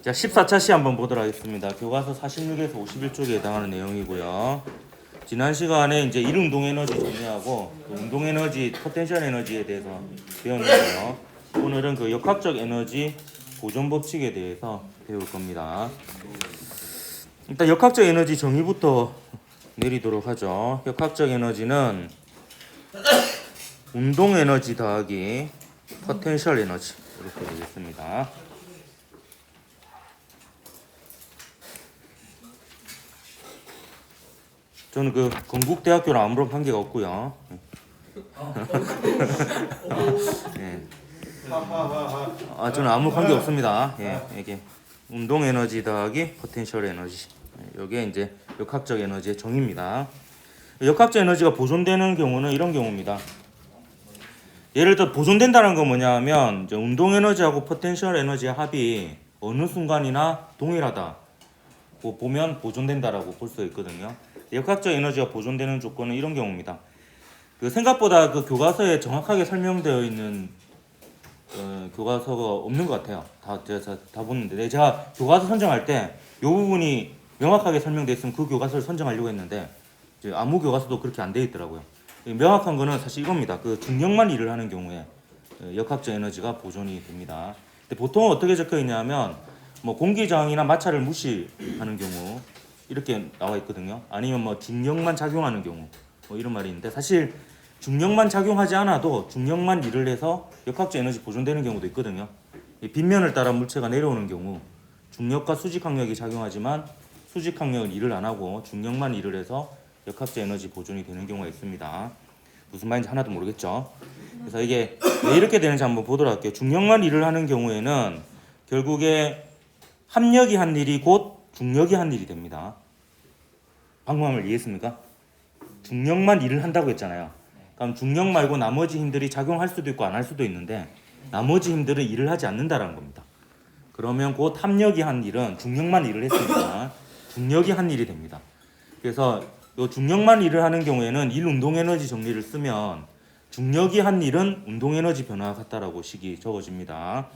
자, 14차 시 한번 보도록 하겠습니다. 교과서 46에서 51쪽에 해당하는 내용이고요. 지난 시간에 이제 일운동 에너지 정리하고 운동 에너지, 포텐셜 에너지에 대해서 배웠는데요. 오늘은 그 역학적 에너지 보존 법칙에 대해서 배울 겁니다. 일단 역학적 에너지 정의부터 내리도록 하죠. 역학적 에너지는 운동 에너지 더하기 포텐셜 에너지 이렇게 되겠습니다. 저는 그 건국대학교랑 아무런 관계가 없고요. 네. 저는 아무 관계 없습니다. 예, 이게 운동 에너지 더하기 포텐셜 에너지. 이게 이제 역학적 에너지의 정의입니다. 역학적 에너지가 보존되는 경우는 이런 경우입니다. 예를 들어 보존된다는 건 뭐냐면 이제 운동 에너지하고 포텐셜 에너지의 합이 어느 순간이나 동일하다. 보면 보존된다라고 볼 수 있거든요. 역학적 에너지가 보존되는 조건은 이런 경우입니다. 그 생각보다 그 교과서에 정확하게 설명되어 있는 교과서가 없는 것 같아요. 제가 다 보는데 제가 교과서 선정할 때 이 부분이 명확하게 설명되어 있으면 그 교과서를 선정하려고 했는데 이제 아무 교과서도 그렇게 안 되어 있더라고요. 명확한 거는 사실 이겁니다. 그 중력만 일을 하는 경우에 역학적 에너지가 보존이 됩니다. 근데 보통 어떻게 적혀 있냐면 뭐 공기저항이나 마찰을 무시하는 경우 이렇게 나와 있거든요. 아니면 뭐 중력만 작용하는 경우 뭐 이런 말이 있는데 사실 중력만 작용하지 않아도 중력만 일을 해서 역학적 에너지 보존되는 경우도 있거든요. 빗면을 따라 물체가 내려오는 경우 중력과 수직항력이 작용하지만 수직항력은 일을 안 하고 중력만 일을 해서 역학적 에너지 보존이 되는 경우가 있습니다. 무슨 말인지 하나도 모르겠죠. 그래서 이게 왜 이렇게 되는지 한번 보도록 할게요. 중력만 일을 하는 경우에는 결국에 합력이 한 일이 곧 중력이 한 일이 됩니다. 방법을 이해했습니까? 중력만 일을 한다고 했잖아요. 그럼 중력 말고 나머지 힘들이 작용할 수도 있고 안 할 수도 있는데 나머지 힘들은 일을 하지 않는다라는 겁니다. 그러면 곧 합력이 한 일은 중력만 일을 했으니까 중력이 한 일이 됩니다. 그래서 이 중력만 일을 하는 경우에는 일 운동 에너지 정리를 쓰면 중력이 한 일은 운동 에너지 변화와 같다라고 식이 적어집니다.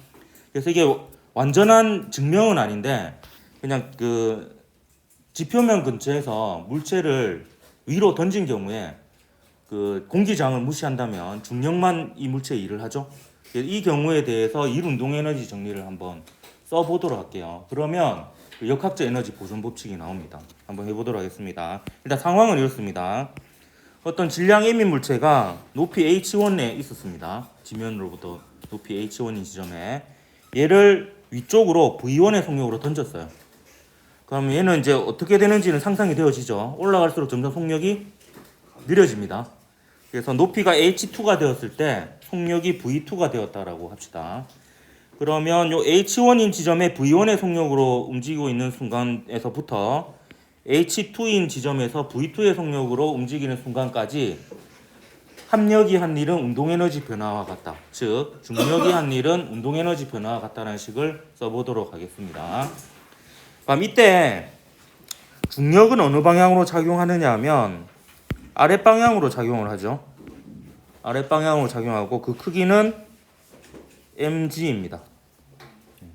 그래서 이게 완전한 증명은 아닌데 그냥 그 지표면 근처에서 물체를 위로 던진 경우에 그 공기저항을 무시한다면 중력만 이 물체에 일을 하죠. 이 경우에 대해서 일 운동 에너지 정리를 한번 써보도록 할게요. 그러면 역학적 에너지 보존 법칙이 나옵니다. 한번 해보도록 하겠습니다. 일단 상황은 이렇습니다. 어떤 질량 M인 물체가 높이 H1에 있었습니다. 지면으로부터 높이 H1인 지점에 얘를 위쪽으로 V1의 속력으로 던졌어요. 그럼 얘는 이제 어떻게 되는지는 상상이 되어지죠. 올라갈수록 점점 속력이 느려집니다. 그래서 높이가 H2가 되었을 때 속력이 V2가 되었다라고 합시다. 그러면 요 H1인 지점에 V1의 속력으로 움직이고 있는 순간에서부터 H2인 지점에서 V2의 속력으로 움직이는 순간까지 합력이 한 일은 운동에너지 변화와 같다. 즉 중력이 한 일은 운동에너지 변화와 같다는 식을 써보도록 하겠습니다. 그럼 이때 중력은 어느 방향으로 작용하느냐 하면 아랫방향으로 작용을 하죠. 아랫방향으로 작용하고 그 크기는 mg입니다. 그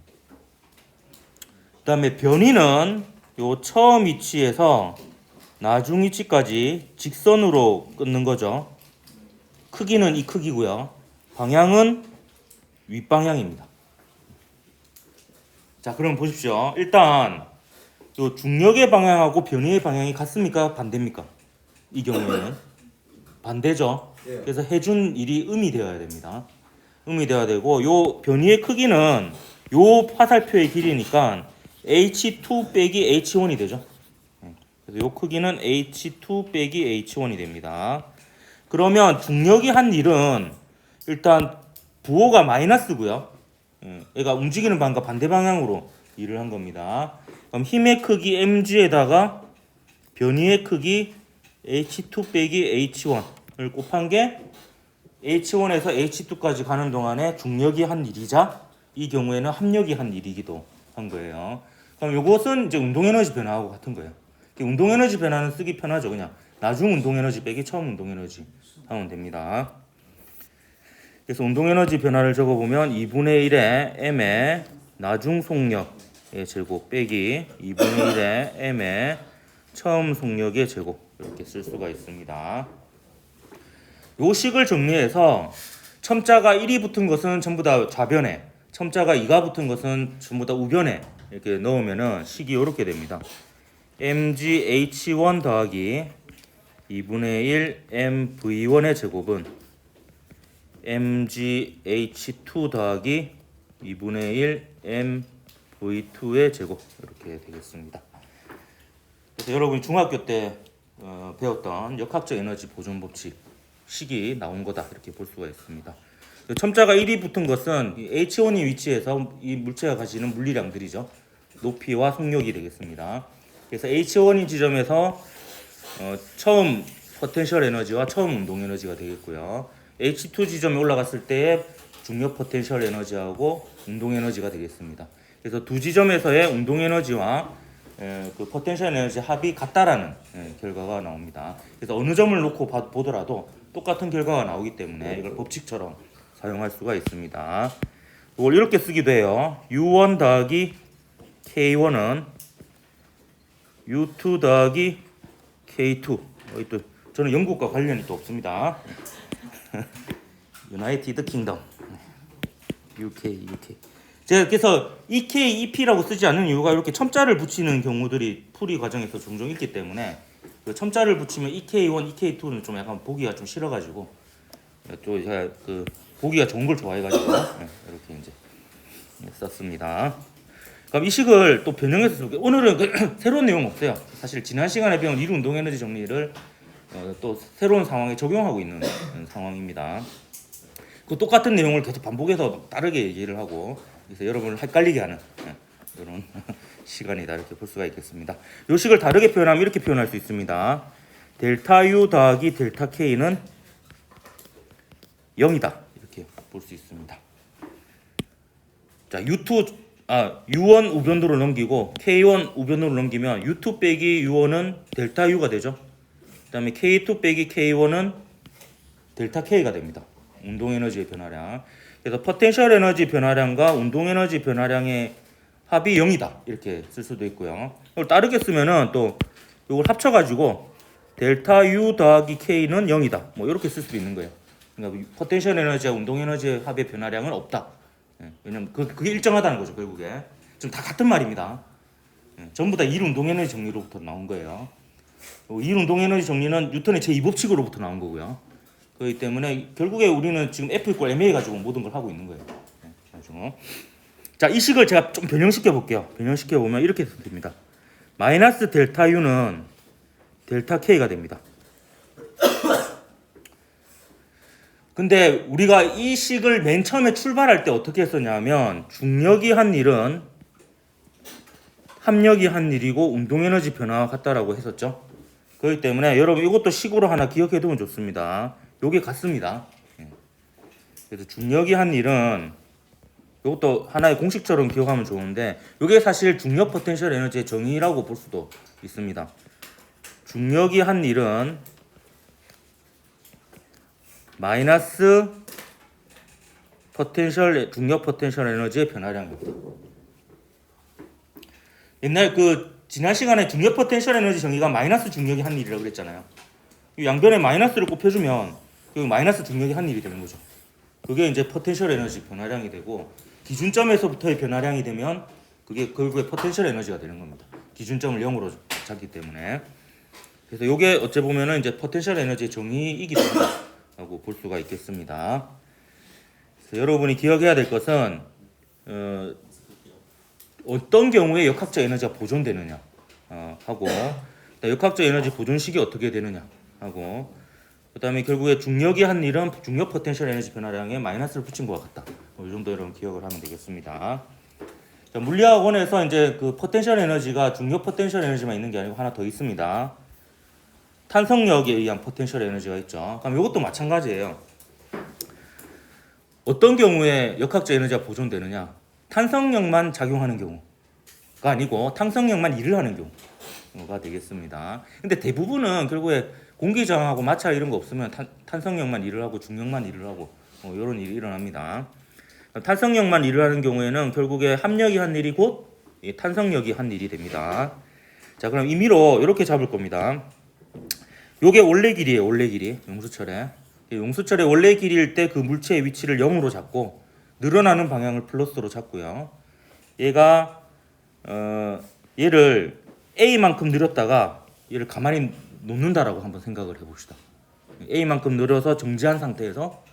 다음에 변위는 요 처음 위치에서 나중 위치까지 직선으로 끊는 거죠. 크기는 이 크기고요. 방향은 윗방향입니다. 자, 그럼 보십시오. 일단 요 중력의 방향하고 변위의 방향이 같습니까? 반대입니까? 이 경우에는 반대죠. 그래서 해준 일이 음이 되어야 됩니다. 음이 되어야 되고 요 변위의 크기는 요 화살표의 길이니까 H2 빼기 H1이 되죠. 그래서 요 크기는 H2 빼기 H1이 됩니다. 그러면 중력이 한 일은 일단 부호가 마이너스고요. 얘가 움직이는 방향과 반대 방향으로 일을 한 겁니다. 그럼 힘의 크기 mg에다가 변위의 크기 H2 빼기 H1을 곱한 게 H1에서 H2까지 가는 동안에 중력이 한 일이자 이 경우에는 합력이 한 일이기도 한 거예요. 그럼 이것은 이제 운동 에너지 변화하고 같은 거예요. 운동 에너지 변화는 쓰기 편하죠. 그냥 나중 운동 에너지 빼기 처음 운동 에너지 하면 됩니다. 그래서 운동 에너지 변화를 적어보면 2분의 1의 m의 나중 속력 제곱 빼기 2분의 1의 m의 처음 속력의 제곱 이렇게 쓸 수가 있습니다. 요 식을 정리해서 첨자가 1이 붙은 것은 전부 다 좌변에, 첨자가 2가 붙은 것은 전부 다 우변에 이렇게 넣으면은 식이 이렇게 됩니다. mgh1 더하기 2분의 1 mv1의 제곱은 mgh2 더하기 2분의 1 mv2의 제곱 이렇게 되겠습니다. 그래서 여러분이 중학교 때 배웠던 역학적 에너지 보존 법칙 식이 나온 거다 이렇게 볼 수가 있습니다. 첨자가 1이 붙은 것은 H1이 위치해서 이 물체가 가지는 물리량들이죠. 높이와 속력이 되겠습니다. 그래서 H1이 지점에서 처음 포텐셜 에너지와 처음 운동 에너지가 되겠고요. H2 지점에 올라갔을 때의 중력 포텐셜 에너지하고 운동 에너지가 되겠습니다. 그래서 두 지점에서의 운동 에너지와 그 포텐셜 에너지 합이 같다라는 결과가 나옵니다. 그래서 어느 점을 놓고 보더라도 똑같은 결과가 나오기 때문에 이걸 법칙처럼 사용할 수가 있습니다. 이걸 이렇게 쓰기도 해요. U1 더하기 K1은 U2 더하기 K2. 또 저는 영국과 관련이 또 없습니다. 유나이티드 킹덤 UK. 제가 그래서 EK, EP라고 쓰지 않는 이유가 이렇게 첨자를 붙이는 경우들이 풀이 과정에서 종종 있기 때문에 그 첨자를 붙이면 EK1, EK2는 좀 약간 보기가 좀 싫어가지고 또 제가 그 보기가 좋은 걸 좋아해가지고 이렇게 이제 썼습니다. 그럼 이 식을 또 변형해서 쓸게요. 오늘은 새로운 내용 없어요. 사실 지난 시간에 배운 이루 운동 에너지 정리를 또 새로운 상황에 적용하고 있는 상황입니다. 그 똑같은 내용을 계속 반복해서 다르게 얘기를 하고 그래서 여러분을 헷갈리게 하는 이런 시간이다 이렇게 볼 수가 있겠습니다. 이 식을 다르게 표현하면 이렇게 표현할 수 있습니다. 델타 U 더하기 델타 K는 0이다 이렇게 볼 수 있습니다. 자, U1 우변도로 넘기고 K1 우변도로 넘기면 U2 빼기 U1은 델타 U가 되죠. 그 다음에 K2 빼기 K1은 델타 K가 됩니다. 운동 에너지의 변화량. 그래서 포텐셜 에너지 변화량과 운동 에너지 변화량의 합이 0이다 이렇게 쓸 수도 있고요. 이걸 다르게 쓰면은 또 이걸 합쳐가지고 델타 U 더하기 K는 0이다 뭐 이렇게 쓸 수도 있는 거예요. 그러니까 포텐셜 에너지와 운동 에너지의 합의 변화량은 없다. 왜냐면 그게 일정하다는 거죠 결국에. 지금 다 같은 말입니다. 전부 다 일 운동 에너지 정리로부터 나온 거예요. 일 운동 에너지 정리는 뉴턴의 제2법칙으로부터 나온 거고요. 그렇기 때문에 결국에 우리는 지금 F = ma 가지고 모든 걸 하고 있는 거예요. 자, 이 식을 제가 좀 변형시켜 볼게요. 변형시켜 보면 이렇게 됩니다. 마이너스 델타 U는 델타 K가 됩니다. 근데 우리가 이 식을 맨 처음에 출발할 때 어떻게 했었냐면 중력이 한 일은 합력이 한 일이고 운동에너지 변화와 같다라고 했었죠. 그렇기 때문에 여러분 이것도 식으로 하나 기억해 두면 좋습니다. 요게 같습니다. 그래서 중력이 한 일은 이것도 하나의 공식처럼 기억하면 좋은데 이게 사실 중력 포텐셜 에너지의 정의라고 볼 수도 있습니다. 중력이 한 일은 마이너스 중력 포텐셜 에너지의 변화량입니다. 옛날 지난 시간에 중력 포텐셜 에너지 정의가 마이너스 중력이 한 일이라고 그랬잖아요. 이 양변에 마이너스를 곱해주면 그 마이너스 중력이 한 일이 되는 거죠. 그게 이제 포텐셜 에너지 변화량이 되고 기준점에서부터의 변화량이 되면 그게 결국에 포텐셜 에너지가 되는 겁니다. 기준점을 0으로 잡기 때문에. 그래서 이게 어째 보면은 이제 포텐셜 에너지의 정의이기도 하다고 볼 수가 있겠습니다. 그래서 여러분이 기억해야 될 것은 어떤 경우에 역학적 에너지가 보존되느냐 하고 역학적 에너지 보존식이 어떻게 되느냐 하고 그 다음에 결국에 중력이 한 일은 중력 포텐셜 에너지 변화량에 마이너스를 붙인 것 같다. 이 정도 여러분 기억을 하면 되겠습니다. 자, 물리학원에서 이제 그 포텐셜 에너지가 중력 포텐셜 에너지만 있는 게 아니고 하나 더 있습니다. 탄성력에 의한 포텐셜 에너지가 있죠. 그럼 이것도 마찬가지예요. 어떤 경우에 역학적 에너지가 보존되느냐? 탄성력만 작용하는 경우가 아니고 탄성력만 일을 하는 경우가 되겠습니다. 근데 대부분은 결국에 공기 저항하고 마찰 이런 거 없으면 탄성력만 일을 하고 중력만 일을 하고 이런 일이 일어납니다. 탄성력만 일을 하는 경우에는 결국에 합력이 한 일이 곧 이 탄성력이 한 일이 됩니다. 자, 그럼 임의로 이렇게 잡을 겁니다. 요게 원래 길이에요. 원래 길이. 용수철의. 용수철의 원래 길이일 때 그 물체의 위치를 0으로 잡고 늘어나는 방향을 플러스로 잡고요. 얘가 얘를 A만큼 늘었다가 얘를 가만히 놓는다라고 한번 생각을 해봅시다. A만큼 늘어서 정지한 상태에서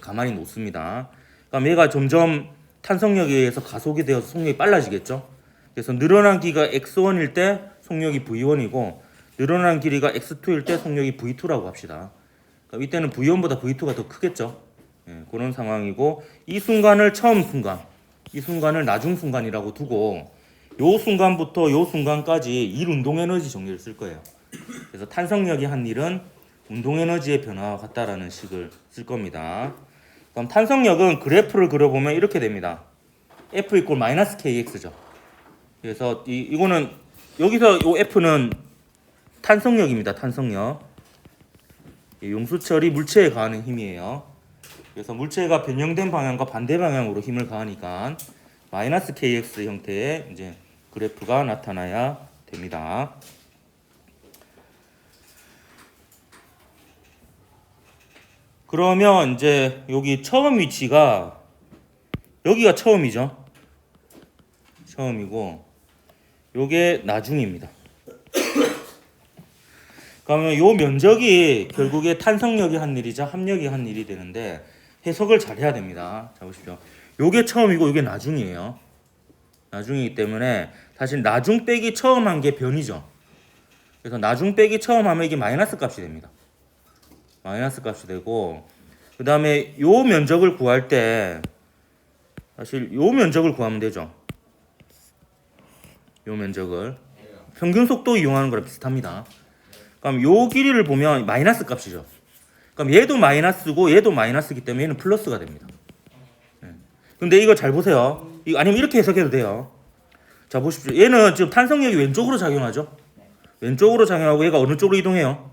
가만히 놓습니다. 그럼 얘가 점점 탄성력에 의해서 가속이 되어서 속력이 빨라지겠죠. 그래서 늘어난 길이가 x1일 때 속력이 v1이고 늘어난 길이가 x2일 때 속력이 v2라고 합시다. 그럼 이때는 v1보다 v2가 더 크겠죠. 그런 상황이고 이 순간을 처음 순간, 이 순간을 나중 순간이라고 두고 요 순간부터 요 순간까지 일 운동 에너지 정리를 쓸 거예요. 그래서 탄성력이 한 일은 운동 에너지의 변화와 같다라는 식을 쓸 겁니다. 그럼 탄성력은 그래프를 그려보면 이렇게 됩니다. F 이꼴 마이너스 KX죠. 그래서 이거는 여기서 요 F는 탄성력입니다. 탄성력. 용수철이 물체에 가하는 힘이에요. 그래서 물체가 변형된 방향과 반대 방향으로 힘을 가하니까 마이너스 KX 형태의 이제 그래프가 나타나야 됩니다. 그러면 이제 여기 처음 위치가 여기가 처음이죠. 처음이고 요게 나중입니다. 그러면 요 면적이 결국에 탄성력이 한 일이자 합력이 한 일이 되는데 해석을 잘 해야 됩니다. 자 보십시오. 요게 처음이고 요게 나중이에요. 나중이기 때문에 사실 나중 빼기 처음 한 게 변이죠. 그래서 나중 빼기 처음 하면 이게 마이너스 값이 됩니다. 마이너스 값이 되고 그 다음에 요 면적을 구할 때 사실 요 면적을 구하면 되죠. 요 면적을 평균 속도 이용하는 거랑 비슷합니다. 그럼 요 길이를 보면 마이너스 값이죠. 그럼 얘도 마이너스고 얘도 마이너스이기 때문에 얘는 플러스가 됩니다. 근데 이거 잘 보세요. 이거 아니면 이렇게 해석해도 돼요. 자 보십시오. 얘는 지금 탄성력이 왼쪽으로 작용하죠. 왼쪽으로 작용하고 얘가 어느 쪽으로 이동해요?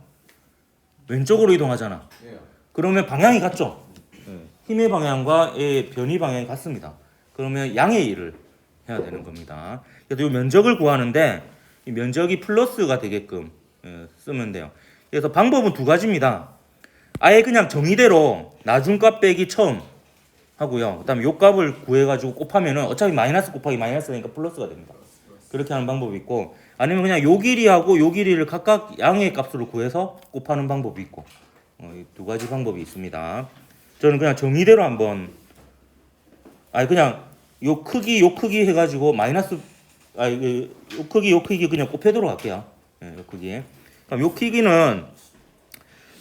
왼쪽으로 이동하잖아. 그러면 방향이 같죠. 힘의 방향과 얘의 변이 방향이 같습니다. 그러면 양의 일을 해야 되는 겁니다. 그래서 이 면적을 구하는데 이 면적이 플러스가 되게끔 쓰면 돼요. 그래서 방법은 두 가지입니다. 아예 그냥 정의대로 나중값 빼기 처음 하고요. 그다음에 요 값을 구해가지고 곱하면은 어차피 마이너스 곱하기 마이너스 되니까 플러스가 됩니다. 그렇게 하는 방법이 있고 아니면 그냥 요 길이하고 요 길이를 각각 양의 값으로 구해서 곱하는 방법이 있고 이 두 가지 방법이 있습니다. 저는 그냥 정의대로 한번 그냥 요 크기 해가지고 마이너스 요 크기 그냥 곱해도록 할게요. 요 크기. 그럼 요 크기는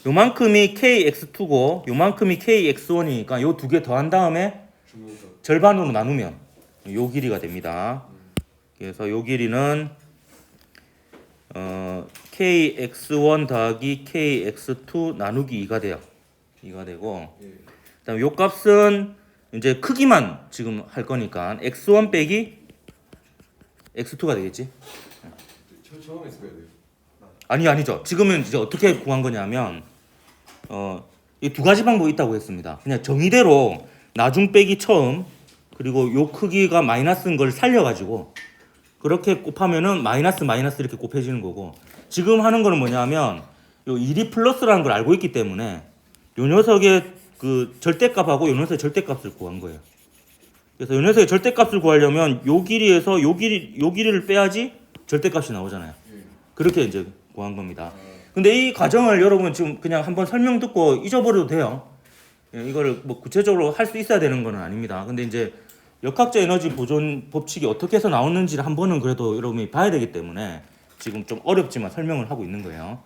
요만큼이 KX2고 요만큼이 KX1이니까 요 두 개 더한 다음에 절반으로 나누면 요 길이가 됩니다. 그래서 요 길이는 KX1 더하기 KX2 나누기 2가 돼요. 2가 되고 그다음에 요 값은 이제 크기만 지금 할 거니까 X1 빼기 X2가 되겠지? 처음에 써야 돼요. 아니죠. 지금은 이제 어떻게 구한 거냐면 이 두 가지 방법이 있다고 했습니다. 그냥 정의대로 나중 빼기 처음 그리고 요 크기가 마이너스인 걸 살려가지고 그렇게 곱하면은 마이너스 이렇게 곱해지는 거고 지금 하는 거는 뭐냐면 요 1이 플러스라는 걸 알고 있기 때문에 요 녀석의 그 절대값하고 요 녀석의 절대값을 구한 거예요. 그래서 요 녀석의 절대값을 구하려면 요 길이에서 요 길이를 빼야지 절대값이 나오잖아요. 그렇게 이제 구한 겁니다. 근데 이 과정을 여러분 지금 그냥 한번 설명 듣고 잊어버려도 돼요. 이거를 뭐 구체적으로 할 수 있어야 되는 건 아닙니다. 근데 이제 역학적 에너지 보존 법칙이 어떻게 해서 나오는지를 한 번은 그래도 여러분이 봐야 되기 때문에 지금 좀 어렵지만 설명을 하고 있는 거예요.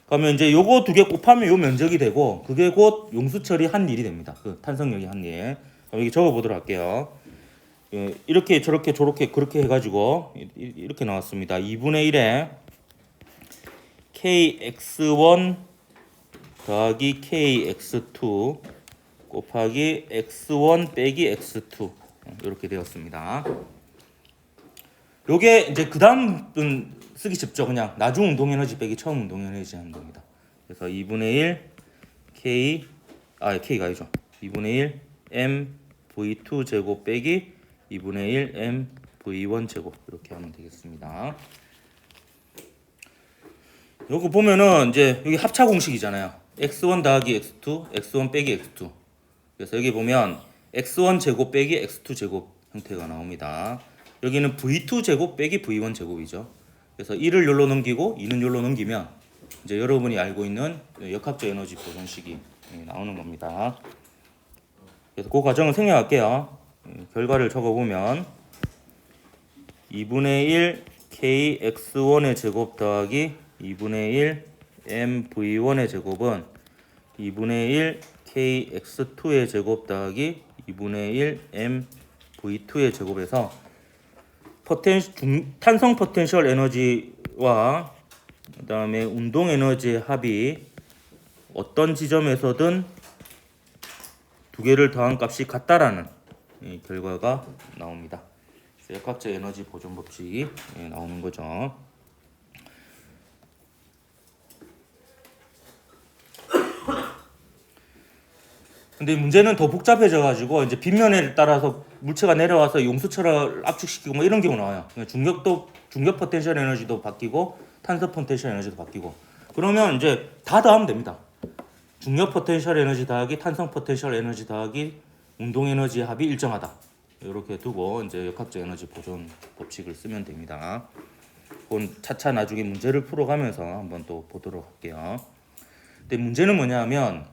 그러면 이제 요거 두 개 곱하면 요 면적이 되고 그게 곧 용수철이 한 일이 됩니다. 그 탄성력이 한 일. 여기 적어 보도록 할게요. 이렇게 저렇게 그렇게 해가지고 이렇게 나왔습니다. 2분의 1에 KX1 더하기 KX2 곱하기 X1 빼기 X2 이렇게 되었습니다. 요게 이제 그 다음은 쓰기 쉽죠. 그냥 나중 운동 에너지 빼기 처음 운동 에너지 하는 겁니다. 그래서 2분의 1 K가 아니죠. 2분의 1 M V2 제곱 빼기 2분의 1 M V1 제곱 이렇게 하면 되겠습니다. 요거 보면은 이제 여기 합차 공식이잖아요. x1 더하기 x2, x1 빼기 x2. 그래서 여기 보면 x1 제곱 빼기 x2 제곱 형태가 나옵니다. 여기는 v2 제곱 빼기 v1 제곱이죠. 그래서 1을 요로 넘기고 2는 요로 넘기면 이제 여러분이 알고 있는 역학적 에너지 보존식이 나오는 겁니다. 그래서 그 과정을 생략할게요. 결과를 적어보면 2분의 1 kx1의 제곱 더하기 2분의 1 mv1의 제곱은 2분의 1 kx2의 제곱 더하기 2분의 1 mv2의 제곱에서 탄성 포텐셜 에너지와 그 다음에 운동 에너지의 합이 어떤 지점에서든 두 개를 더한 값이 같다라는 결과가 나옵니다. 그래서 역학적 에너지 보존 법칙이 나오는 거죠. 근데 문제는 더 복잡해져 가지고 이제 빗면에 따라서 물체가 내려와서 용수철을 압축시키고 뭐 이런 경우 나와요. 중력 포텐셜 에너지도 바뀌고 탄소 포텐셜 에너지도 바뀌고. 그러면 이제 다 더하면 됩니다. 중력 포텐셜 에너지 더하기 탄성 포텐셜 에너지 더하기 운동 에너지 합이 일정하다. 이렇게 두고 이제 역학적 에너지 보존 법칙을 쓰면 됩니다. 그건 차차 나중에 문제를 풀어가면서 한번 또 보도록 할게요. 근데 문제는 뭐냐면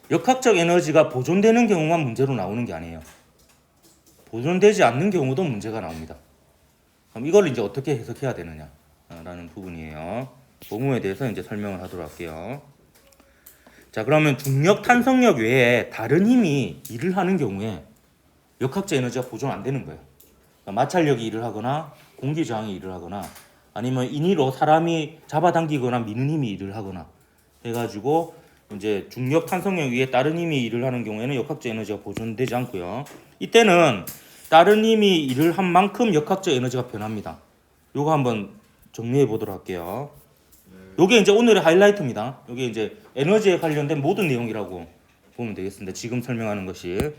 역학적 에너지가 보존되는 경우만 문제로 나오는 게 아니에요. 보존되지 않는 경우도 문제가 나옵니다. 그럼 이걸 이제 어떻게 해석해야 되느냐라는 부분이에요. 보무에 대해서 이제 설명을 하도록 할게요. 자, 그러면 중력, 탄성력 외에 다른 힘이 일을 하는 경우에 역학적 에너지가 보존 안 되는 거예요. 그러니까 마찰력이 일을 하거나 공기 저항이 일을 하거나 아니면 인위로 사람이 잡아당기거나 미는 힘이 일을 하거나 해가지고 이제 중력, 탄성력 위에 다른 힘이 일을 하는 경우에는 역학적 에너지가 보존되지 않고요. 이때는 다른 힘이 일을 한 만큼 역학적 에너지가 변합니다. 요거 한번 정리해 보도록 할게요. 요게 이제 오늘의 하이라이트입니다. 요게 이제 에너지에 관련된 모든 내용이라고 보면 되겠습니다. 지금 설명하는 것이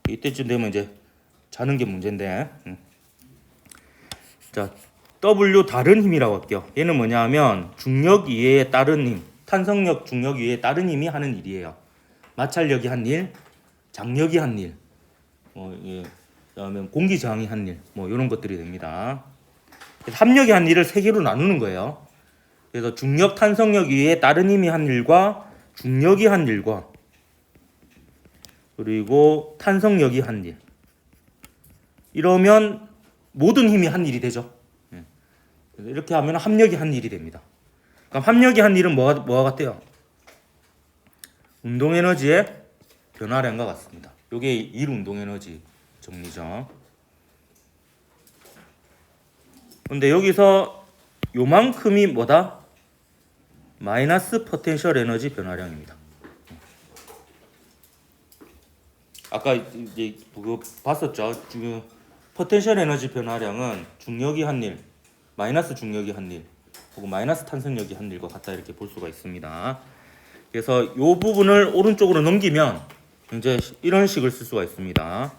이때쯤 되면 이제 자는 게 문제인데. 자, W 다른 힘이라고 할게요. 얘는 뭐냐면 중력 이외에 다른 힘, 탄성력, 중력 이외에 다른 힘이 하는 일이에요. 마찰력이 한 일, 장력이 한 일, 그다음에 공기 저항이 한 일, 이런 것들이 됩니다. 그래서 합력이 한 일을 세 개로 나누는 거예요. 그래서 중력, 탄성력 이외에 다른 힘이 한 일과 중력이 한 일과 그리고 탄성력이 한 일. 이러면 모든 힘이 한 일이 되죠. 이렇게 하면 합력이 한 일이 됩니다. 그럼 합력이 한 일은 뭐와 같아요? 운동 에너지의 변화량과 같습니다. 이게 일 운동 에너지 정리죠. 근데 여기서 요만큼이 뭐다? 마이너스 포텐셜 에너지 변화량입니다. 아까 이제 그거 봤었죠. 지금 포텐셜 에너지 변화량은 중력이 한 일, 마이너스 중력이 한 일, 혹은 마이너스 탄성력이 한 일과 같다 이렇게 볼 수가 있습니다. 그래서 이 부분을 오른쪽으로 넘기면 이제 이런 식을 쓸 수가 있습니다.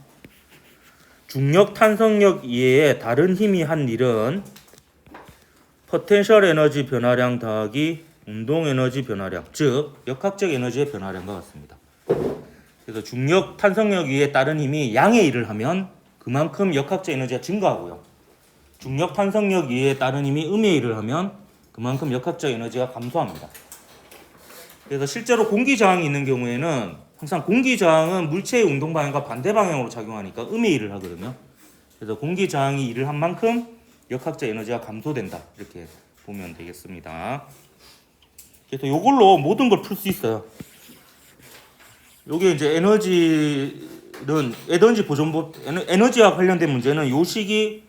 중력, 탄성력 이외에 다른 힘이 한 일은 포텐셜 에너지 변화량 더하기 운동 에너지 변화량, 즉 역학적 에너지의 변화량과 같습니다. 그래서 중력, 탄성력 위에 다른 힘이 양의 일을 하면 그만큼 역학적 에너지가 증가하고요. 중력, 탄성력 위에 다른 힘이 음의 일을 하면 그만큼 역학적 에너지가 감소합니다. 그래서 실제로 공기 저항이 있는 경우에는 항상 공기 저항은 물체의 운동 방향과 반대 방향으로 작용하니까 음의 일을 하거든요. 그래서 공기 저항이 일을 한 만큼 역학적 에너지가 감소된다 이렇게 보면 되겠습니다. 그래서 이걸로 모든 걸 풀 수 있어요. 요게 이제 에너지 보존법, 에너지와 관련된 문제는 요 식이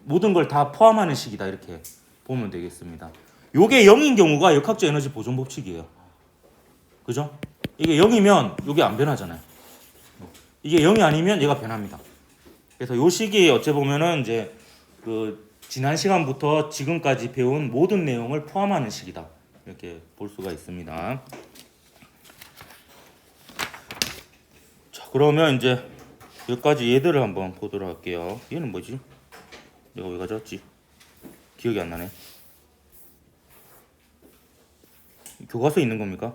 모든 걸 다 포함하는 식이다 이렇게 보면 되겠습니다. 요게 0인 경우가 역학적 에너지 보존 법칙이에요. 그죠? 이게 0이면 요게 안 변하잖아요. 이게 0이 아니면 얘가 변합니다. 그래서 요 식이 어째 보면은 이제 그 지난 시간부터 지금까지 배운 모든 내용을 포함하는 식이다. 이렇게 볼 수가 있습니다. 자, 그러면 이제 여기까지 얘들을 한번 보도록 할게요. 얘는 뭐지? 내가 왜 가져왔지? 기억이 안 나네. 교과서에 있는 겁니까?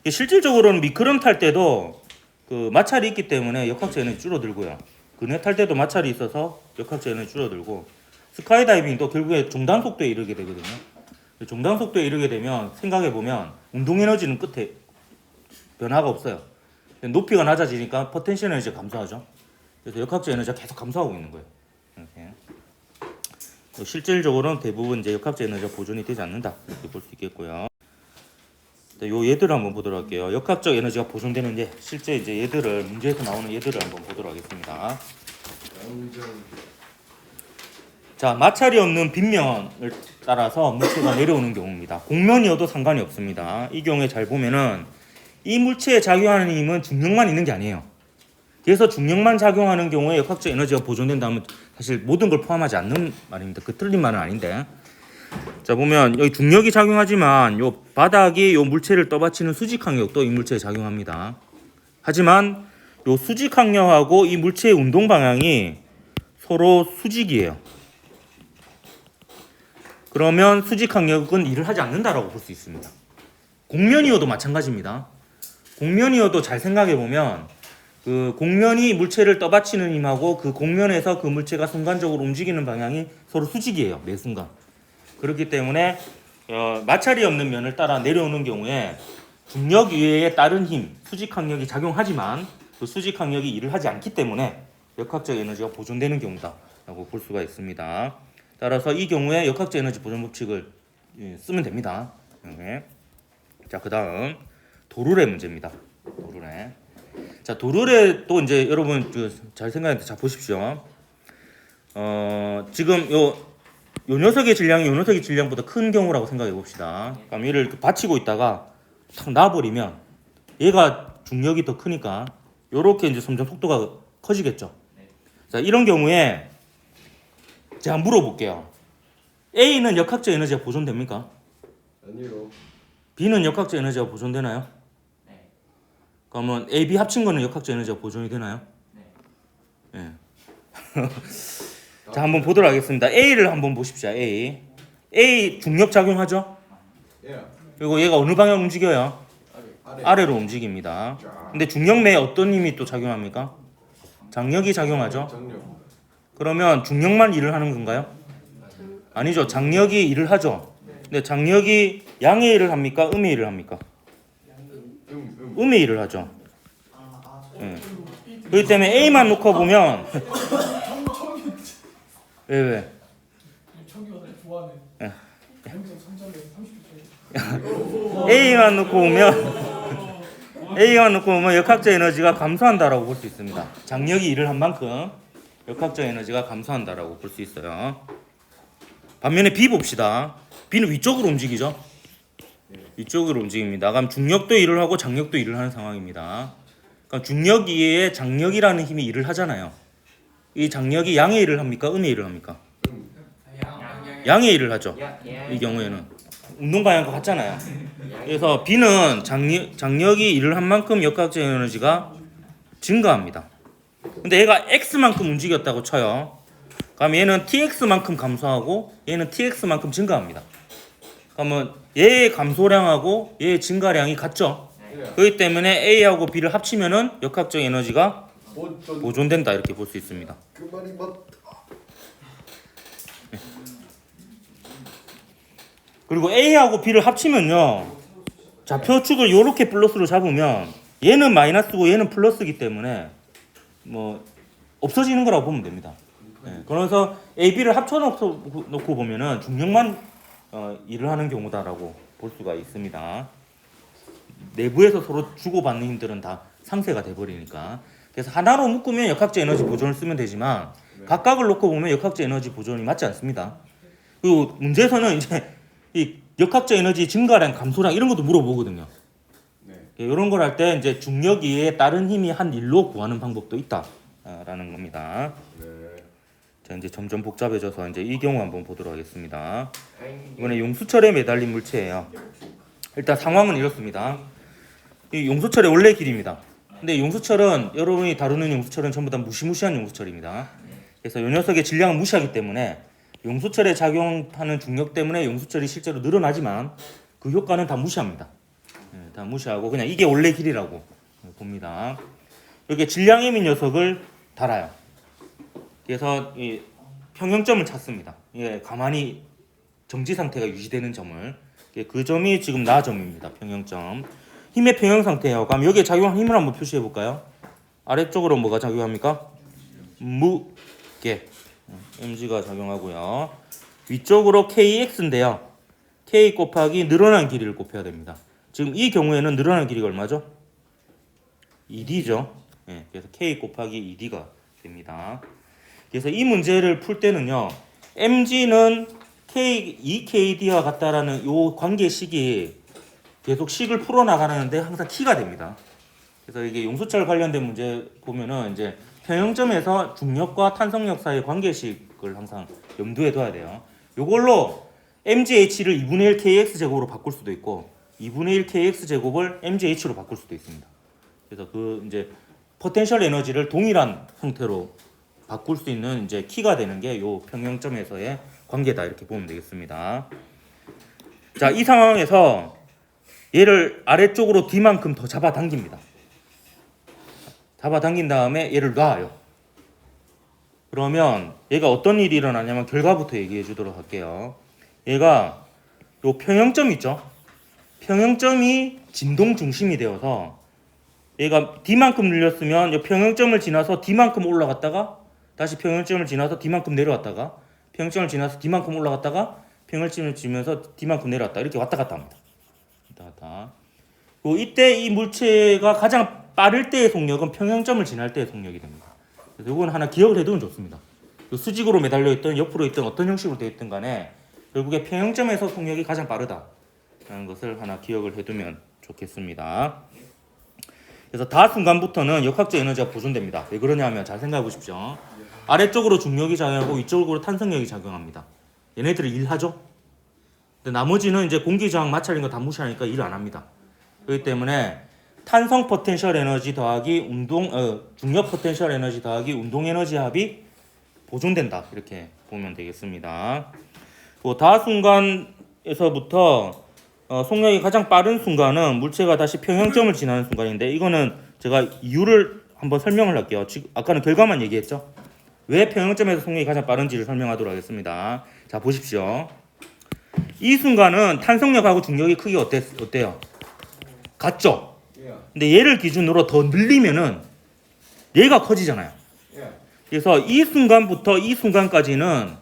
실질적으로는 미끄럼 탈 때도 그 마찰이 있기 때문에 역학적 에너지 줄어들고요. 그네 탈 때도 마찰이 있어서 역학적 에너지 줄어들고, 스카이다이빙도 결국에 종단 속도에 이르게 되거든요. 종단 속도에 이르게 되면 생각해 보면 운동 에너지는 끝에 변화가 없어요. 높이가 낮아지니까 포텐셜 에너지가 감소하죠. 그래서 역학적 에너지가 계속 감소하고 있는 거예요. 이렇게. 실질적으로는 대부분 이제 역학적 에너지가 보존이 되지 않는다 이렇게 볼 수 있겠고요. 요 얘들을 한번 보도록 할게요. 역학적 에너지가 보존되는 예, 실제 이제 얘들을 문제에서 나오는 얘들을 한번 보도록 하겠습니다. 자, 마찰이 없는 빗면을 따라서 물체가 내려오는 경우입니다. 공면이어도 상관이 없습니다. 이 경우에 잘 보면은 이 물체에 작용하는 힘은 중력만 있는 게 아니에요. 그래서 중력만 작용하는 경우에 역학적 에너지가 보존된다면 사실 모든 걸 포함하지 않는 말입니다. 그 틀린 말은 아닌데. 자, 보면 여기 중력이 작용하지만 요 바닥이 요 물체를 떠받치는 수직 항력도 이 물체에 작용합니다. 하지만 요 수직 항력하고 이 물체의 운동 방향이 서로 수직이에요. 그러면 수직 항력은 일을 하지 않는다라고 볼 수 있습니다. 공면이어도 마찬가지입니다. 공면이어도 잘 생각해 보면 그 공면이 물체를 떠받치는 힘하고 그 공면에서 그 물체가 순간적으로 움직이는 방향이 서로 수직이에요. 매 순간. 그렇기 때문에 마찰이 없는 면을 따라 내려오는 경우에 중력 위에 다른 힘, 수직 항력이 작용하지만 그 수직 항력이 일을 하지 않기 때문에 역학적 에너지가 보존되는 경우다라고 볼 수가 있습니다. 따라서 이 경우에 역학적 에너지 보존 법칙을 쓰면 됩니다. 자, 그다음 도르래 문제입니다. 도르래. 자, 도르래 또 이제 여러분 잘 생각해 자 보십시오. 지금 요 녀석의 질량이 요 녀석의 질량보다 큰 경우라고 생각해 봅시다. 그럼 얘를 이렇게 받치고 있다가 탁 놔버리면 얘가 중력이 더 크니까 요렇게 이제 점점 속도가 커지겠죠. 자, 이런 경우에 제가 물어볼게요. A는 역학적 에너지가 보존됩니까? 아니요. B는 역학적 에너지가 보존되나요? 네. 그러면 A, B 합친 거는 역학적 에너지가 보존이 되나요? 네. 예. 자, 한번 보도록 하겠습니다. A를 한번 보십시오. A 중력 작용하죠? 예. 그리고 얘가 어느 방향 움직여요? 아래. 아래로 움직입니다. 근데 중력 내에 어떤 힘이 또 작용합니까? 장력이 작용하죠? 정력. 그러면 중력만 일을 하는 건가요? 아니죠. 장력이 일을 하죠. 근데 장력이 양의 일을 합니까? 음의 일을 합니까? 음의 일을 하죠. 예. 그렇기 때문에 A만 놓고 보면 왜? 청기가 좋아하는. 예. 여기서 3점에 30초. A만 놓고 보면 역학적 에너지가 감소한다라고 볼 수 있습니다. 장력이 일을 한 만큼 역학적 에너지가 감소한다라고 볼 수 있어요. 반면에 B 봅시다. B는 위쪽으로 움직이죠. 위쪽으로 움직입니다. 그럼 중력도 일을 하고 장력도 일을 하는 상황입니다. 그러니까 중력 이외에 장력이라는 힘이 일을 하잖아요. 이 장력이 양의 일을 합니까? 음의 일을 합니까? 양의 일을 하죠. 이 경우에는 운동 방향과 같잖아요. 그래서 B는 장력이 일을 한 만큼 역학적 에너지가 증가합니다. 근데 얘가 X만큼 움직였다고 쳐요. 그럼 얘는 TX만큼 감소하고 얘는 TX만큼 증가합니다. 그러면 얘의 감소량하고 얘의 증가량이 같죠. 그렇기 때문에 A하고 B를 합치면은 역학적 에너지가 보존된다 이렇게 볼 수 있습니다. 그 말이 맞다. 그리고 A하고 B를 합치면요, 좌표축을 이렇게 플러스로 잡으면 얘는 마이너스고 얘는 플러스이기 때문에 뭐 없어지는 거라고 보면 됩니다. 그래서 A, B를 합쳐놓고 보면은 중력만 일을 하는 경우다라고 볼 수가 있습니다. 내부에서 서로 주고받는 힘들은 다 상쇄가 돼버리니까. 그래서 하나로 묶으면 역학적 에너지 보존을 쓰면 되지만 각각을 놓고 보면 역학적 에너지 보존이 맞지 않습니다. 그리고 문제에서는 이제 이 역학적 에너지 증가량, 감소량 이런 것도 물어보거든요. 이런 걸 할 때 이제 중력 이외에 다른 힘이 한 일로 구하는 방법도 있다라는 겁니다. 자, 이제 점점 복잡해져서 이제 이 경우 한번 보도록 하겠습니다. 이번에 용수철에 매달린 물체예요. 일단 상황은 이렇습니다. 이 용수철의 원래 길이입니다. 근데 용수철은 여러분이 다루는 용수철은 전부 다 무시무시한 용수철입니다. 그래서 이 녀석의 질량은 무시하기 때문에 용수철에 작용하는 중력 때문에 용수철이 실제로 늘어나지만 그 효과는 다 무시합니다. 다 무시하고 그냥 이게 원래 길이라고 봅니다. 이렇게 질량 M인 녀석을 달아요. 그래서 이 평형점을 찾습니다. 예, 가만히 정지 상태가 유지되는 점을. 그 점이 지금 나 점입니다. 평형점. 힘의 평형 상태예요. 그럼 여기에 작용한 힘을 한번 표시해 볼까요? 아래쪽으로 뭐가 작용합니까? 무게. mg가 작용하고요. 위쪽으로 kx인데요. k 곱하기 늘어난 길이를 곱해야 됩니다. 지금 이 경우에는 늘어난 길이가 얼마죠? 2d죠. 예, 그래서 k 곱하기 2d가 됩니다. 그래서 이 문제를 풀 때는요. mg는 k 2kd와 같다라는 요 관계식이 계속 식을 풀어 나가는데 항상 키가 됩니다. 그래서 이게 용수철 관련된 문제 보면은 이제 평형점에서 중력과 탄성력 사이의 관계식을 항상 염두에 둬야 돼요. 요걸로 mgh를 2분의 1 kx 제곱으로 바꿀 수도 있고 2분의 1 kx 제곱을 mgh로 바꿀 수도 있습니다. 그래서 그 이제 포텐셜 에너지를 동일한 형태로 바꿀 수 있는 이제 키가 되는 게 요 평형점에서의 관계다 이렇게 보면 되겠습니다. 자, 이 상황에서 얘를 아래쪽으로 D만큼 더 잡아당깁니다. 잡아당긴 다음에 얘를 놔요. 그러면 얘가 어떤 일이 일어나냐면 결과부터 얘기해 주도록 할게요. 얘가 요 평형점 있죠? 평형점이 진동 중심이 되어서 얘가 D만큼 늘렸으면 요 평형점을 지나서 D만큼 올라갔다가 다시 평형점을 지나서 D만큼 내려왔다가 평형점을 지나서 D만큼 올라갔다가 평형점을 지면서 D만큼 내려왔다. 이렇게 왔다 갔다 합니다. 왔다 갔다. 그리고 이때 이 물체가 가장 빠를 때의 속력은 평형점을 지날 때의 속력이 됩니다. 그래서 이건 하나 기억을 해두면 좋습니다. 수직으로 매달려 있든 옆으로 있든 어떤 형식으로 되어 있든 간에 결국에 평형점에서 속력이 가장 빠르다라는 것을 하나 기억을 해두면 좋겠습니다. 그래서 다 순간부터는 역학적 에너지가 보존됩니다. 왜 그러냐면 잘 생각해 보십시오. 아래쪽으로 중력이 작용하고 위쪽으로 탄성력이 작용합니다. 얘네들이 일하죠. 근데 나머지는 이제 공기 저항 마찰인 거 다 무시하니까 일 안 합니다. 그렇기 때문에 탄성 포텐셜 에너지 더하기 중력 포텐셜 에너지 더하기 운동 에너지 합이 보존된다. 이렇게 보면 되겠습니다. 다 순간에서부터 속력이 가장 빠른 순간은 물체가 다시 평형점을 지나는 순간인데 이거는 제가 이유를 한번 설명을 할게요. 지금 아까는 결과만 얘기했죠. 왜 평형점에서 속력이 가장 빠른지를 설명하도록 하겠습니다. 자, 보십시오. 이 순간은 탄성력하고 중력의 크기가 어때요? 같죠? 근데 얘를 기준으로 더 늘리면은 얘가 커지잖아요. 그래서 이 순간부터 이 순간까지는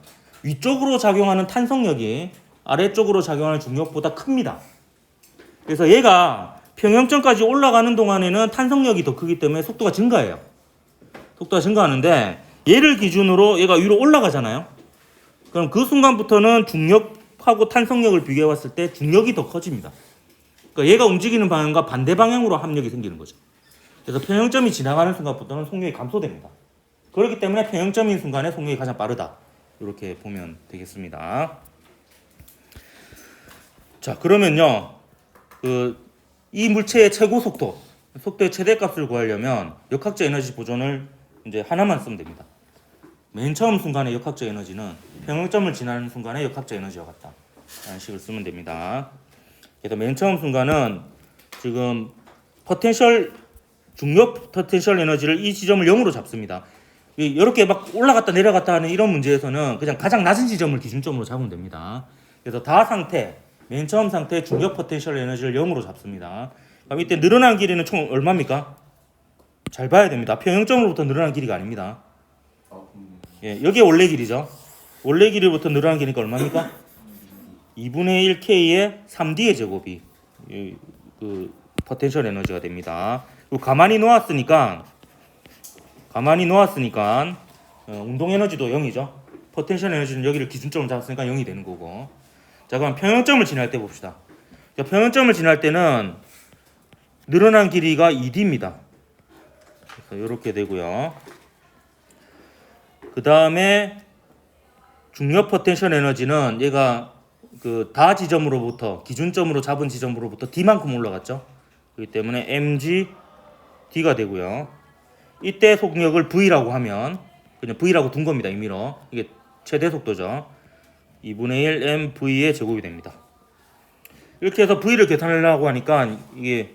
위쪽으로 작용하는 탄성력이 아래쪽으로 작용하는 중력보다 큽니다. 그래서 얘가 평형점까지 올라가는 동안에는 탄성력이 더 크기 때문에 속도가 증가해요. 속도가 증가하는데 얘를 기준으로 얘가 위로 올라가잖아요. 그럼 그 순간부터는 중력하고 탄성력을 비교해 봤을 때 중력이 더 커집니다. 그러니까 얘가 움직이는 방향과 반대 방향으로 합력이 생기는 거죠. 그래서 평형점이 지나가는 순간부터는 속력이 감소됩니다. 그렇기 때문에 평형점인 순간에 속력이 가장 빠르다. 이렇게 보면 되겠습니다. 자, 그러면요. 이 물체의 최고 속도의 최대값을 구하려면 역학적 에너지 보존을 이제 하나만 쓰면 됩니다. 맨 처음 순간의 역학적 에너지는 평형점을 지나는 순간의 역학적 에너지와 같다. 라는 식을 쓰면 됩니다. 그래서 맨 처음 순간은 지금 중력 포텐셜 에너지를 이 지점을 0으로 잡습니다. 이렇게 막 올라갔다 내려갔다 하는 이런 문제에서는 그냥 가장 낮은 지점을 기준점으로 잡으면 됩니다. 그래서 맨 처음 상태 중력 포텐셜 에너지를 0으로 잡습니다. 그럼 이때 늘어난 길이는 총 얼마입니까? 잘 봐야 됩니다. 평형점으로부터 늘어난 길이가 아닙니다. 예, 여기에 원래 길이죠. 원래 길이부터 늘어난 길이가 얼마입니까? 2분의 1k의 3d의 제곱이 그 포텐셜 에너지가 됩니다. 그리고 가만히 놓았으니까 운동 에너지도 0이죠. 포텐셜 에너지는 여기를 기준점으로 잡았으니까 0이 되는 거고. 자, 그럼 평형점을 지날 때 봅시다. 자, 평형점을 지날 때는 늘어난 길이가 2d입니다. 그래서 이렇게 되고요. 그 다음에 중력 포텐셜 에너지는 얘가 다 지점으로부터 기준점으로 잡은 지점으로부터 D만큼 올라갔죠. 그렇기 때문에 mg d가 되고요. 이때 속력을 v라고 하면 그냥 v라고 둔 겁니다. 임의로. 이게 최대 속도죠. 2분의 1 mv의 제곱이 됩니다. 이렇게 해서 v를 계산하려고 하니까 이게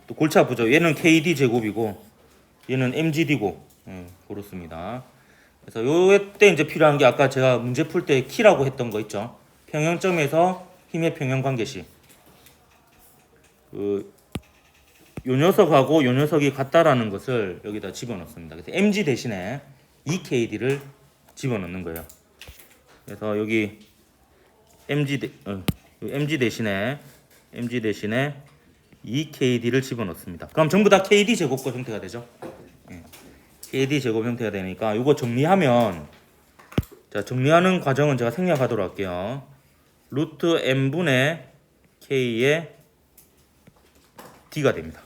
또 골치 아프죠. 얘는 kd 제곱이고 얘는 mgd고 그렇습니다. 그래서 요때 이제 필요한 게 아까 제가 문제 풀 때 키라고 했던 거 있죠. 평형점에서 힘의 평형 관계식. 요 녀석하고 요 녀석이 같다라는 것을 여기다 집어넣습니다. 그래서 mg 대신에 2kd를 집어넣는 거예요. 그래서 여기 mg 대신에 2kd를 집어넣습니다. 그럼 전부 다 kd 제곱과 형태가 되죠. kd 제곱 형태가 되니까 이거 정리하면, 자, 정리하는 과정은 제가 생략하도록 할게요. 루트 n분의 k의 d가 됩니다.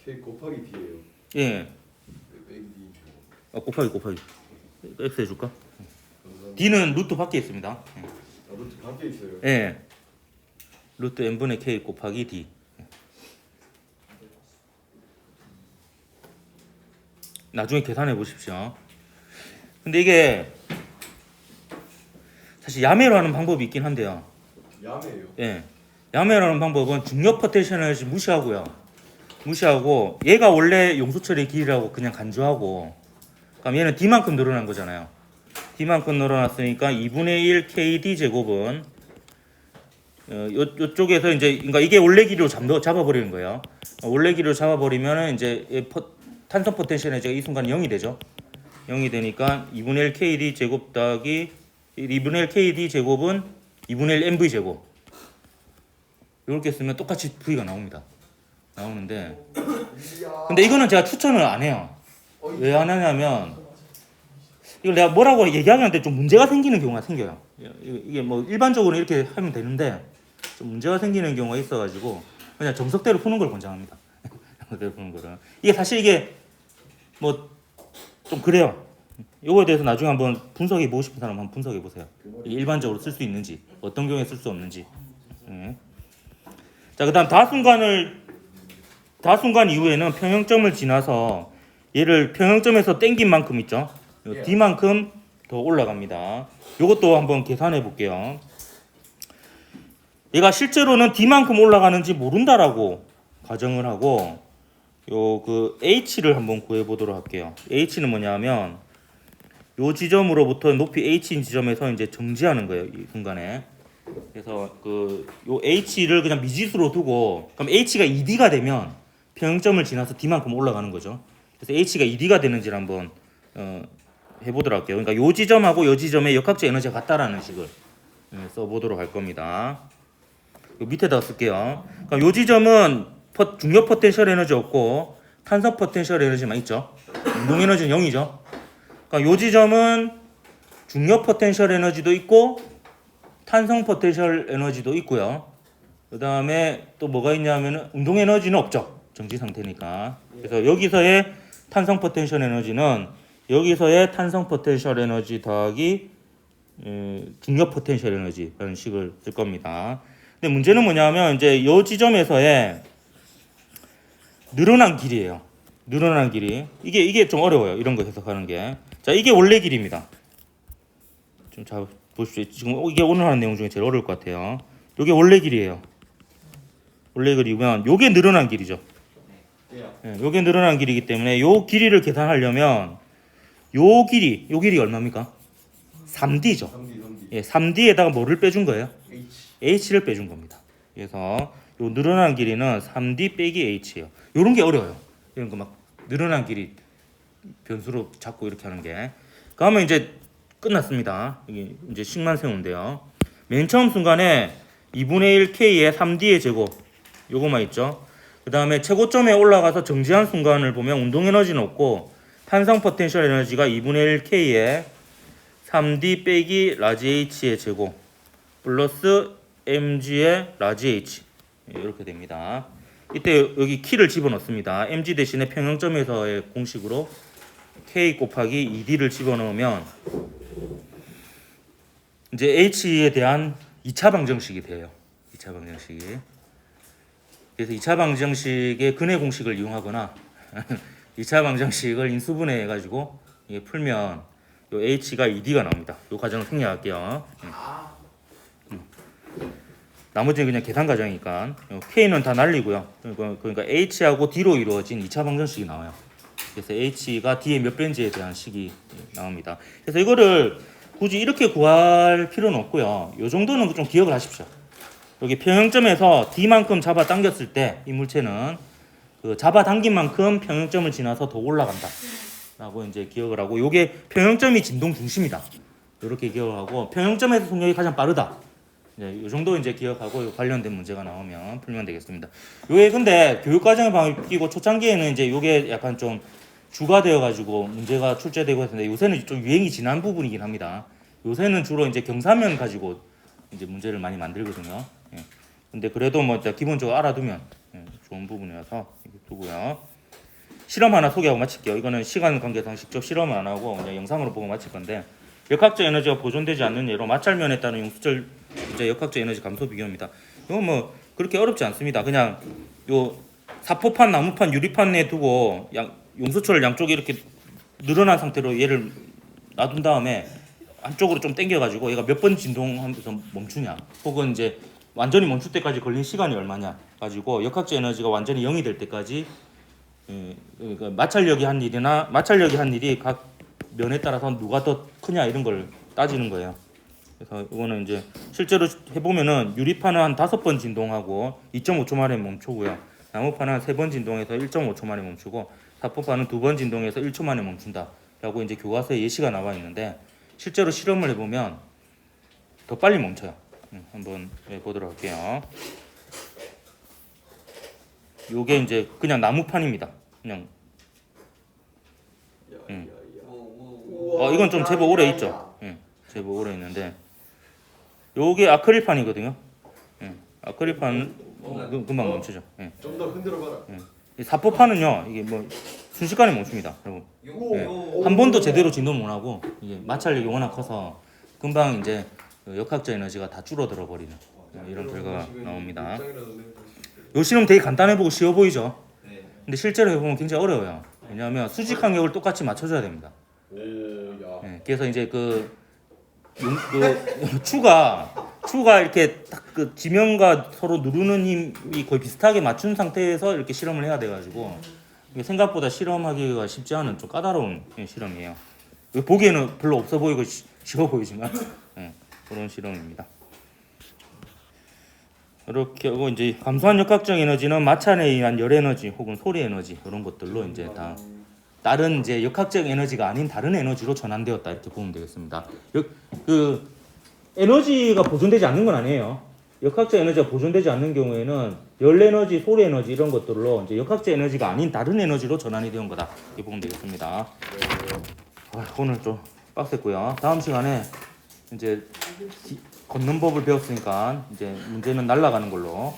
K 곱하기 D예요. 예. 빼기 D. 곱하기 x 해줄까? 감사합니다. d는 루트 밖에 있습니다. 아, 루트 밖에 있어요. 예. 루트 n분의 k 곱하기 d. 나중에 계산해 보십시오. 근데 이게 사실 야매로 하는 방법이 있긴 한데요. 야매예요. 예. 야매로 하는 방법은 중력 포텐셜을 무시하고 얘가 원래 용수철의 길이라고 그냥 간주하고, 그럼 얘는 d만큼 늘어난 거잖아요. d만큼 늘어났으니까 2분의 1 kd 제곱은 요쪽에서 이제 그러니까 이게 원래 길이로 잡아버리는 거예요. 원래 길이로 잡아버리면은 이제 탄성 포텐셜 에너지가 이 순간 0이 되죠. 0이 되니까 2분의 1 kd 제곱 더하기 2분의 1 kd 제곱은 2분의 1 mv 제곱. 이렇게 쓰면 똑같이 v가 나오는데, 근데 이거는 제가 추천을 안 해요. 왜 안 하냐면 이걸 내가 뭐라고 얘기하는데 좀 문제가 생기는 경우가 생겨요. 이게 뭐 일반적으로 이렇게 하면 되는데 좀 문제가 생기는 경우가 있어가지고 그냥 정석대로 푸는 걸 권장합니다. 정석대로 푸는 거를. 이게 사실 이게 뭐 좀 그래요. 이거에 대해서 나중에 한번 분석해 보고 싶은 사람 한번 분석해 보세요. 이게 일반적으로 쓸 수 있는지, 어떤 경우에 쓸 수 없는지. 자, 그다음 다순간 이후에는 평형점을 지나서 얘를 평형점에서 땡긴 만큼 있죠. d만큼 더 올라갑니다. 이것도 한번 계산해 볼게요. 얘가 실제로는 d만큼 올라가는지 모른다라고 가정을 하고 그 h를 한번 구해 보도록 할게요. h는 뭐냐면 요 지점으로부터 높이 h인 지점에서 이제 정지하는 거예요. 이 순간에. 그래서 요 h를 그냥 미지수로 두고, 그럼 h가 2d가 되면 평형점을 지나서 d만큼 올라가는 거죠. 그래서 h가 2d가 되는지를 한번 해보도록 할게요. 그러니까 요 지점하고 요 지점의 역학적 에너지가 같다라는 식을 써보도록 할 겁니다. 요 밑에다 쓸게요. 그러니까 요 지점은 중력 포텐셜 에너지 없고 탄성 포텐셜 에너지만 있죠. 운동 에너지는 0이죠. 그러니까 요 지점은 중력 포텐셜 에너지도 있고 탄성 포텐셜 에너지도 있고요. 그 다음에 또 뭐가 있냐면은 운동 에너지는 없죠. 정지 상태니까. 그래서 여기서의 탄성 포텐셜 에너지는 여기서의 탄성 포텐셜 에너지 더하기 중력 포텐셜 에너지라는 식을 쓸 겁니다. 근데 문제는 뭐냐면 이제 이 지점에서의 늘어난 길이에요. 늘어난 길이. 이게 좀 어려워요. 이런 거 해석하는 게. 자, 이게 원래 길입니다. 좀 잘 보십시오. 지금 이게 오늘 하는 내용 중에 제일 어려울 것 같아요. 이게 원래 길이에요. 원래 길이면 요게 늘어난 길이죠. 요게 늘어난 길이기 때문에 요 길이를 계산하려면 요 길이가 얼마입니까? 3D죠. 3D. 예, 3D에다가 뭐를 빼준 거예요? H. H를 빼준 겁니다. 그래서 요 늘어난 길이는 3D 빼기 H예요. 요런 게 어려워요. 이런 거 막 늘어난 길이 변수로 잡고 이렇게 하는 게. 그러면 이제 끝났습니다. 이게 이제 식만 세우는데요. 맨 처음 순간에 2분의 1K의 3D의 제곱 요거만 있죠. 그 다음에 최고점에 올라가서 정지한 순간을 보면 운동 에너지는 없고 탄성 포텐셜 에너지가 2분의 1K의 3D 빼기 라지 H의 제곱 플러스 mg의 라지 H 이렇게 됩니다. 이때 여기 키를 집어넣습니다. mg 대신에 평형점에서의 공식으로 k 곱하기 2d를 집어넣으면 이제 H에 대한 2차 방정식이 돼요. 2차 방정식이. 그래서 2차 방정식의 근해 공식을 이용하거나 2차 방정식을 인수분해 해가지고 이게 풀면 요 H가 2D가 나옵니다. 요 과정을 생략할게요. 나머지는 그냥 계산 과정이니까 K는 다 날리고요. 그러니까 H하고 D로 이루어진 2차 방정식이 나와요. 그래서 H가 D의 몇 배인지에 대한 식이 나옵니다. 그래서 이거를 굳이 이렇게 구할 필요는 없고요. 요 정도는 좀 기억을 하십시오. 여기 평형점에서 D만큼 잡아당겼을 때 이 물체는 그 잡아당긴 만큼 평형점을 지나서 더 올라간다 라고 이제 기억을 하고, 요게 평형점이 진동 중심이다 이렇게 기억을 하고, 평형점에서 속력이 가장 빠르다, 이제 요 정도 이제 기억하고 관련된 문제가 나오면 풀면 되겠습니다. 요게 근데 교육과정에 바뀌고 초창기에는 이제 요게 약간 좀 주가 되어 가지고 문제가 출제되고 했는데, 요새는 좀 유행이 지난 부분이긴 합니다. 요새는 주로 이제 경사면 가지고 이제 문제를 많이 만들거든요. 예. 근데 그래도 뭐 기본적으로 알아두면 좋은 부분이라서 이렇게 두고요. 실험 하나 소개하고 마칠게요. 이거는 시간 관계상 직접 실험을 안 하고 그냥 영상으로 보고 마칠 건데, 역학적 에너지가 보존되지 않는 예로 마찰면에 따른 용수철 이제 역학적 에너지 감소 비교입니다. 이거 뭐 그렇게 어렵지 않습니다. 그냥 요 사포판, 나무판, 유리판에 두고 용수철 양쪽에 이렇게 늘어난 상태로 얘를 놔둔 다음에 한쪽으로 좀 당겨가지고 얘가 몇 번 진동하면서 멈추냐, 혹은 이제 완전히 멈출 때까지 걸린 시간이 얼마냐 가지고 역학적 에너지가 완전히 0이 될 때까지 그러니까 마찰력이 한 일이 각 면에 따라서 누가 더 크냐 이런 걸 따지는 거예요. 그래서 이거는 이제 실제로 해보면은 유리판은 한 5번 진동하고 2.5초 만에 멈추고요. 나무판은 3번 진동해서 1.5초 만에 멈추고, 사포판은 2번 진동해서 1초 만에 멈춘다 라고 이제 교과서에 예시가 나와 있는데, 실제로 실험을 해보면 더 빨리 멈춰요. 한번 보도록 할게요. 요게 이제 그냥 나무판입니다. 그냥 이건 좀 제법 오래 있죠. 제법 오래 있는데, 요게 아크릴판이거든요. 아크릴판 금방 멈추죠. 좀 더 흔들어 봐라. 이 사포판은요, 이게 뭐 순식간에 멈춥니다, 여러분. 한 번도 제대로 진동 못 하고 이게 마찰력이 워낙 커서 금방 이제 역학적 에너지가 다 줄어들어 버리는 이런 결과가 나옵니다. 요 실험 되게 간단해 보고 쉬워 보이죠? 근데 실제로 해보면 굉장히 어려워요. 왜냐하면 수직 간격을 똑같이 맞춰줘야 됩니다. 그래서 이제 추가 이렇게 딱 그 지면과 서로 누르는 힘이 거의 비슷하게 맞춘 상태에서 이렇게 실험을 해야 돼가지고 이게 생각보다 실험하기가 쉽지 않은 좀 까다로운 실험이에요. 보기에는 별로 없어 보이고 쉬워 보이지만 그런 실험입니다. 이렇게 하고 이제 감소한 역학적 에너지는 마찰에 의한 열 에너지 혹은 소리 에너지 이런 것들로 이제 다 다른 이제 역학적 에너지가 아닌 다른 에너지로 전환되었다 이렇게 보면 되겠습니다. 그 에너지가 보존되지 않는 건 아니에요. 역학적 에너지가 보존되지 않는 경우에는 열 에너지, 소리 에너지 이런 것들로 이제 역학적 에너지가 아닌 다른 에너지로 전환이 되는 거다 이렇게 보면 되겠습니다. 오늘 좀 빡셌고요. 다음 시간에 이제 걷는 법을 배웠으니까 이제 문제는 날아가는 걸로.